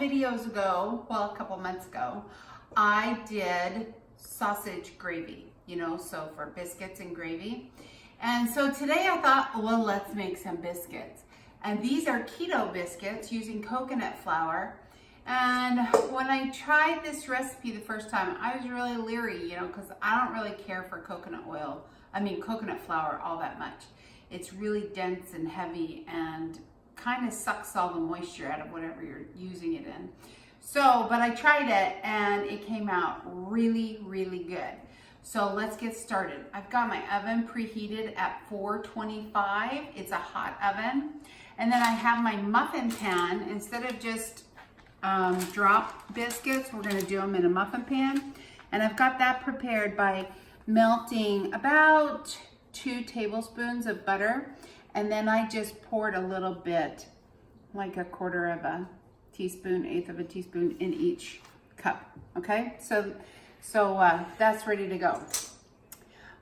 videos ago, well, a couple months ago, I did sausage gravy, you know, so for biscuits and gravy. And so today I thought, well, let's make some biscuits. And these are keto biscuits using coconut flour. And when I tried this recipe the first time, I was really leery, you know, because I don't really care for coconut flour all that much. It's really dense and heavy and kind of sucks all the moisture out of whatever you're using it in. So, but I tried it and it came out really, really good. So let's get started. I've got my oven preheated at 425. It's a hot oven. And then I have my muffin pan. Instead of just drop biscuits, we're gonna do them in a muffin pan. And I've got that prepared by melting about 2 tablespoons of butter. And then I just poured a little bit, like a quarter of a teaspoon, eighth of a teaspoon in each cup, okay? So that's ready to go.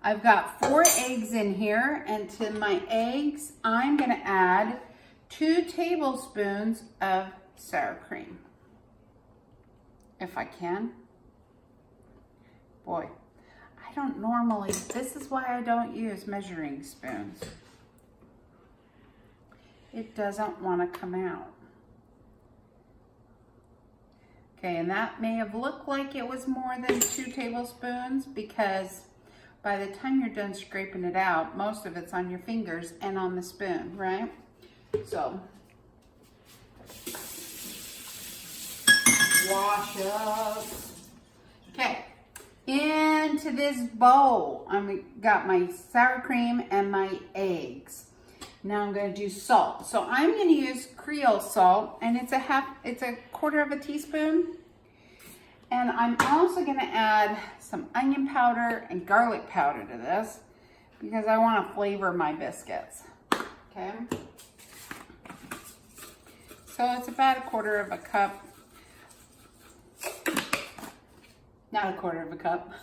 I've got 4 eggs in here, and to my eggs, I'm gonna add 2 tablespoons of sour cream. If I can. Boy, I don't normally, this is why I don't use measuring spoons. It doesn't want to come out. Okay, and that may have looked like it was more than 2 tablespoons because by the time you're done scraping it out, most of it's on your fingers and on the spoon, right? So, wash up. Okay, into this bowl, I've got my sour cream and my eggs. Now I'm going to do salt. So I'm going to use Creole salt, and it's a quarter of a teaspoon. And I'm also going to add some onion powder and garlic powder to this because I want to flavor my biscuits. Okay. So it's about a quarter of a cup. Not a quarter of a cup.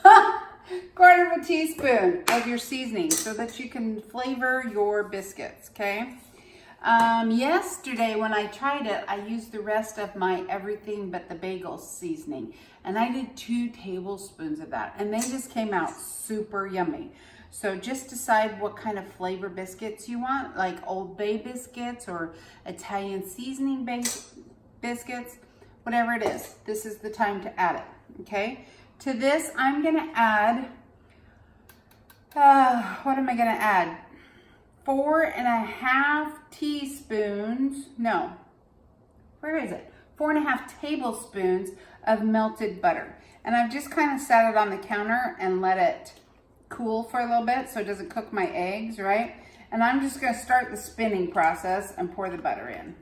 Quarter of a teaspoon of your seasoning so that you can flavor your biscuits, okay? Yesterday when I tried it, I used the rest of my everything but the bagel seasoning, and I did 2 tablespoons of that, and they just came out super yummy. So just decide what kind of flavor biscuits you want, like Old Bay biscuits or Italian seasoning biscuits, whatever it is. This is the time to add it, okay? To this, I'm gonna add, what am I gonna add? 4.5 teaspoons, no, where is it? 4.5 tablespoons of melted butter. And I've just kind of set it on the counter and let it cool for a little bit so it doesn't cook my eggs, right? And I'm just gonna start the spinning process and pour the butter in.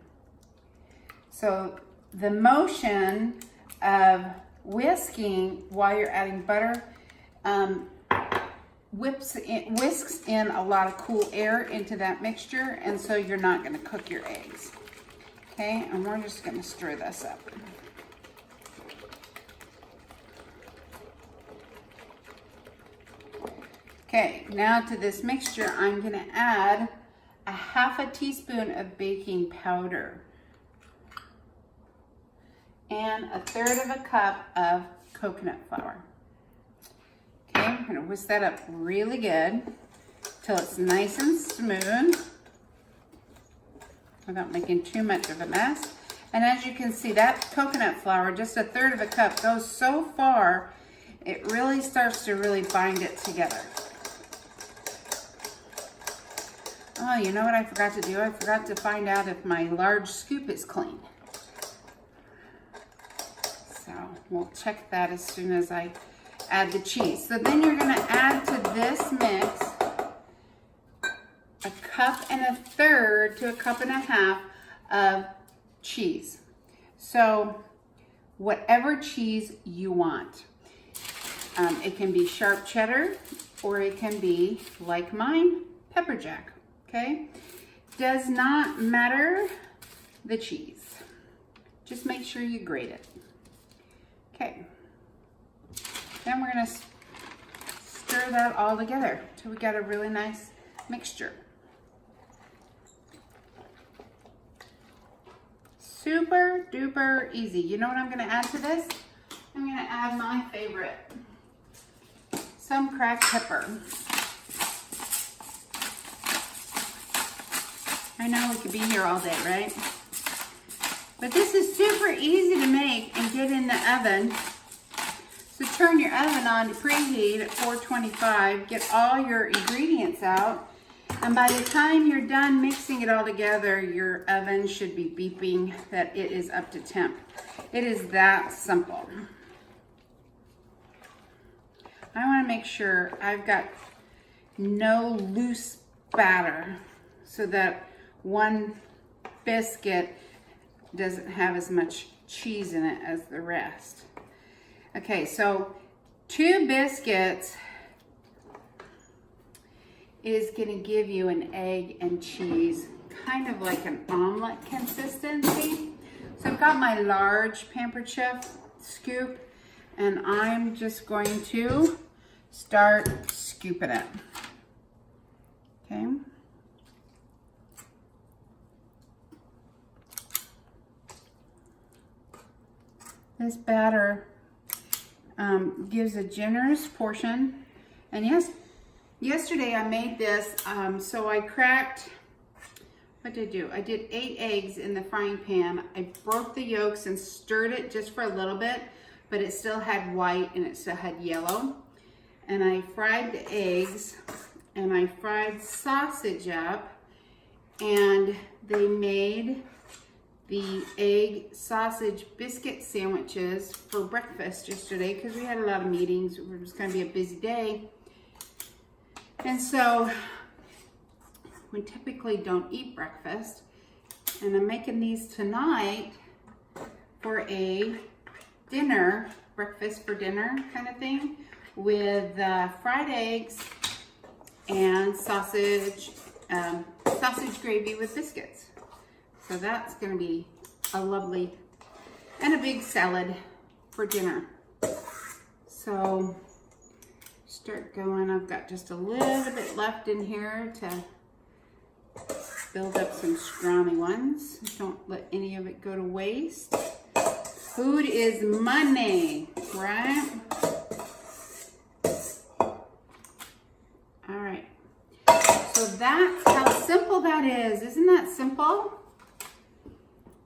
So the motion of whisking while you're adding butter whisks in a lot of cool air into that mixture, and so you're not going to cook your eggs. Okay, and we're just going to stir this up. Okay, now to this mixture, I'm going to add a 1/2 teaspoon of baking powder and 1/3 of a cup of coconut flour. Okay, I'm gonna whisk that up really good till it's nice and smooth without making too much of a mess. And as you can see, that coconut flour, just 1/3 of a cup, goes so far, it really starts to really bind it together. Oh, you know what I forgot to do? I forgot to find out if my large scoop is clean. So we'll check that as soon as I add the cheese. So then you're gonna add to this mix 1.5 cups to 1.5 cups of cheese. So whatever cheese you want. It can be sharp cheddar or it can be, like mine, pepper jack, okay? Does not matter the cheese. Just make sure you grate it. Okay, then we're gonna stir that all together till we got a really nice mixture. Super duper easy. You know what I'm gonna add to this? I'm gonna add my favorite, some cracked pepper. I know we could be here all day, right? But this is super easy to make and get in the oven. So turn your oven on to preheat at 425, get all your ingredients out, and by the time you're done mixing it all together, your oven should be beeping that it is up to temp. It is that simple. I want to make sure I've got no loose batter so that one biscuit doesn't have as much cheese in it as the rest. Okay, so 2 biscuits is gonna give you an egg and cheese, kind of like an omelet consistency. So I've got my large Pampered Chef scoop, and I'm just going to start scooping it. Okay. This batter gives a generous portion. And yesterday I made this, so I cracked, what did I do? I did 8 eggs in the frying pan. I broke the yolks and stirred it just for a little bit, but it still had white and it still had yellow. And I fried the eggs, and I fried sausage up, and they made the egg sausage biscuit sandwiches for breakfast yesterday because we had a lot of meetings. It was going to be a busy day. And so we typically don't eat breakfast. And I'm making these tonight for a dinner, breakfast for dinner kind of thing, with fried eggs and sausage gravy with biscuits. So that's gonna be a lovely, and a big salad for dinner. So start going. I've got just a little bit left in here to build up some scrawny ones. Don't let any of it go to waste. Food is money, right? All right. So that's how simple that is. Isn't that simple?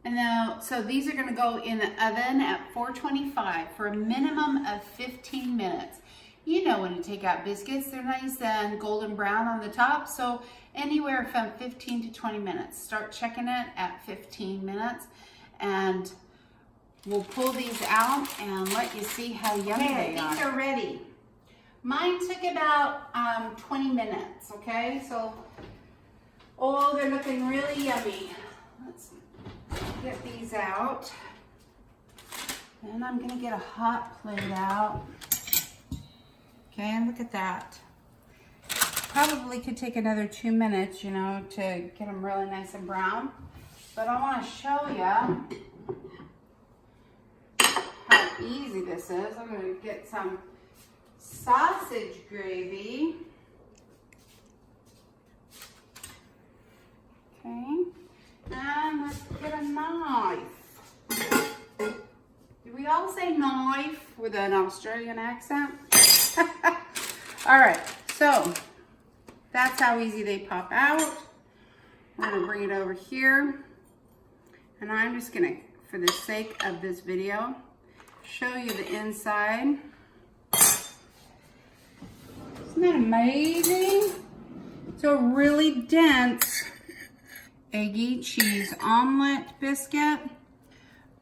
And now, so these are going to go in the oven at 425 for a minimum of 15 minutes. You know, when you take out biscuits, they're nice and golden brown on the top. So anywhere from 15 to 20 minutes. Start checking it at 15 minutes, and we'll pull these out and let you see how yummy they are. These are ready. Mine took about 20 minutes, okay? So, oh, they're looking really yummy. Let's get these out. And I'm gonna get a hot plate out. Okay, and look at that. Probably could take another 2 minutes, you know, to get them really nice and brown. But I wanna show you how easy this is. I'm gonna get some sausage gravy. Okay. And let's get a knife. Do we all say knife with an Australian accent? All right, so that's how easy they pop out. I'm gonna bring it over here. And I'm just gonna, for the sake of this video, show you the inside. Isn't that amazing? It's a really dense eggy cheese omelet biscuit,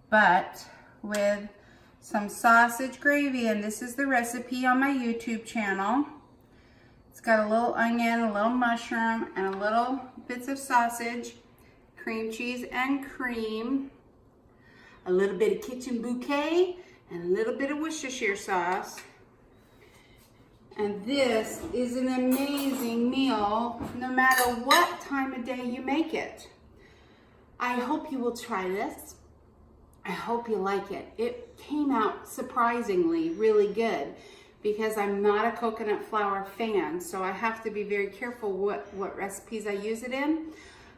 but with some sausage gravy, and this is the recipe on my YouTube channel. It's got a little onion, a little mushroom, and a little bits of sausage, cream cheese and cream, a little bit of kitchen bouquet, and a little bit of Worcestershire sauce. And this is an amazing meal, no matter what time of day you make it. I hope you will try this. I hope you like it. It came out surprisingly really good because I'm not a coconut flour fan, so I have to be very careful what recipes I use it in.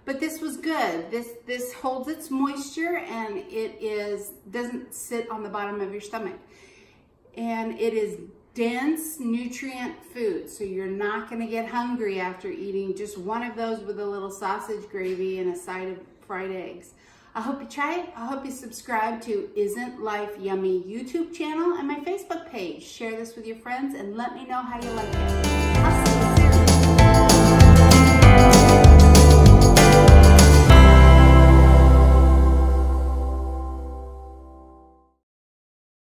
But this was good. This holds its moisture, and doesn't sit on the bottom of your stomach. And it is dense nutrient food, so you're not going to get hungry after eating just one of those with a little sausage gravy and a side of fried eggs. I hope you try it. I hope you subscribe to Isn't Life Yummy YouTube channel and my Facebook page. Share this with your friends and let me know how you like it.